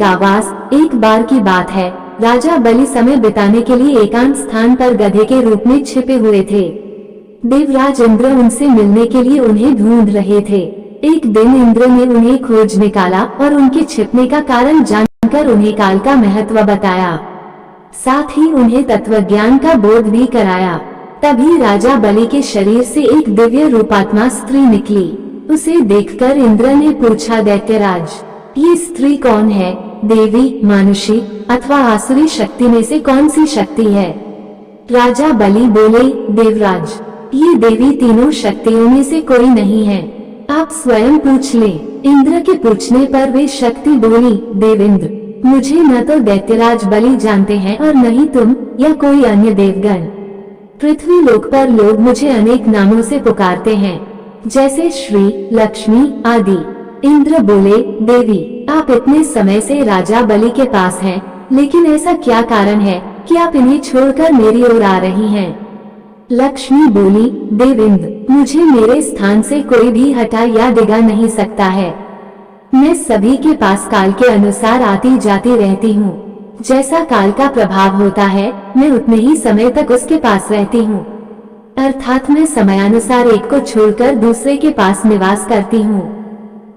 एक आवाज। एक बार की बात है, राजा बलि समय बिताने के लिए एकांत स्थान पर गधे के रूप में छिपे हुए थे। देवराज इंद्र उनसे मिलने के लिए उन्हें ढूंढ रहे थे। एक दिन इंद्र ने उन्हें खोज निकाला और उनके छिपने का कारण जानकर उन्हें काल का महत्व बताया। साथ ही उन्हें तत्वज्ञान का बोध भी कराया। तभी राजा बलि के शरीर से एक दिव्य रूपात्मा स्त्री निकली। उसे देखकर इंद्र ने पूछा, दैत्यराज, ये स्त्री कौन है? देवी, मानुषी अथवा आसुरी शक्ति में से कौन सी शक्ति है? राजा बलि बोले, देवराज, ये देवी तीनों शक्तियों में से कोई नहीं है, आप स्वयं पूछ लें। इंद्र के पूछने पर वे शक्ति बोली, देवेंद्र, मुझे न तो दैत्यराज बलि जानते हैं और न ही तुम या कोई अन्य देवगण। पृथ्वी लोक पर लोग मुझे अनेक नामों से पुकारते हैं, जैसे श्री, लक्ष्मी आदि। इंद्र बोले, देवी, आप इतने समय से राजा बलि के पास हैं, लेकिन ऐसा क्या कारण है कि आप इन्हें छोड़कर मेरी ओर आ रही हैं? लक्ष्मी बोली, देवेंद्र, मुझे मेरे स्थान से कोई भी हटा या डिगा नहीं सकता है। मैं सभी के पास काल के अनुसार आती जाती रहती हूँ। जैसा काल का प्रभाव होता है, मैं उतने ही समय तक उसके पास रहती हूँ। अर्थात मैं समयानुसार एक को छोड़कर दूसरे के पास निवास करती हूँ।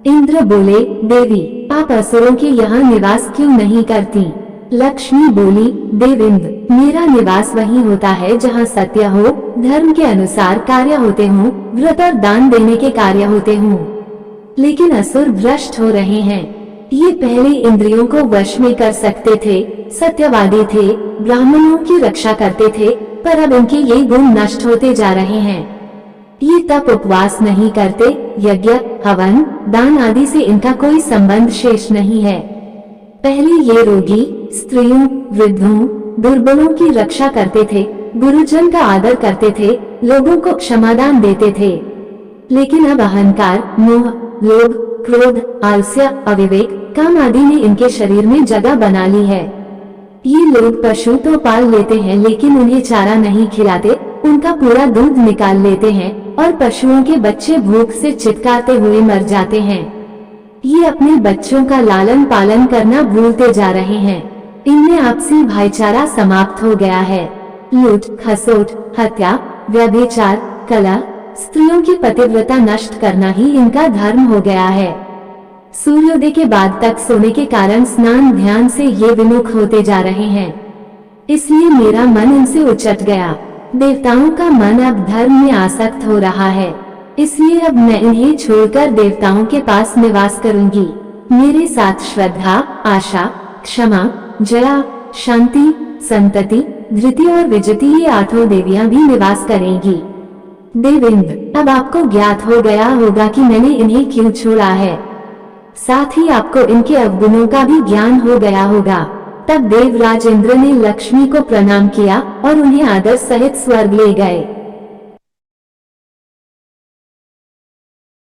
इंद्र बोले, देवी, आप असुरों के यहाँ निवास क्यों नहीं करती? लक्ष्मी बोली, देवेंद्र, मेरा निवास वहीं होता है जहाँ सत्य हो, धर्म के अनुसार कार्य होते हों, व्रत और दान देने के कार्य होते हों। लेकिन असुर भ्रष्ट हो रहे हैं। ये पहले इंद्रियों को वश में कर सकते थे, सत्यवादी थे, ब्राह्मणों की रक्षा करते थे, पर अब इनके ये गुण नष्ट होते जा रहे हैं। ये तप उपवास नहीं करते, यज्ञ, हवन, दान आदि से इनका कोई संबंध शेष नहीं है। पहले ये रोगी, स्त्रियों, वृद्धों, दुर्बलों की रक्षा करते थे, गुरुजन का आदर करते थे, लोगों को क्षमादान देते थे। लेकिन अब अहंकार, मोह, लोभ, क्रोध, आलस्य, अविवेक, काम आदि ने इनके शरीर में जगह बना ली है। ये लोग पशु तो पाल लेते हैं, लेकिन उन्हें चारा नहीं खिलाते, उनका पूरा दूध निकाल लेते हैं और पशुओं के बच्चे भूख से चित्कारते हुए मर जाते हैं। ये अपने बच्चों का लालन पालन करना भूलते जा रहे हैं। इनमें आपसी भाईचारा समाप्त हो गया है। लूट, खसोट, हत्या, व्यभिचार, कलह, स्त्रियों की पतिव्रता नष्ट करना ही इनका धर्म हो गया है। सूर्योदय के बाद तक सोने के कारण स्नान ध्यान से ये विमुख होते जा रहे हैं। इसलिए मेरा मन इनसे उचट गया। देवताओं का मन अब धर्म में आसक्त हो रहा है, इसलिए अब मैं इन्हें छोड़कर देवताओं के पास निवास करूंगी। मेरे साथ श्रद्धा, आशा, क्षमा, जया, शांति, संतति, धृति और विजति ये 8 देवियां भी निवास करेंगी। देवेंद्र, अब आपको ज्ञात हो गया होगा कि मैंने इन्हें क्यों छोड़ा है। साथ ही आपको इनके अवगुणों का भी ज्ञान हो गया होगा। तब देवराज इंद्र ने लक्ष्मी को प्रणाम किया और उन्हें आदर सहित स्वर्ग ले गए।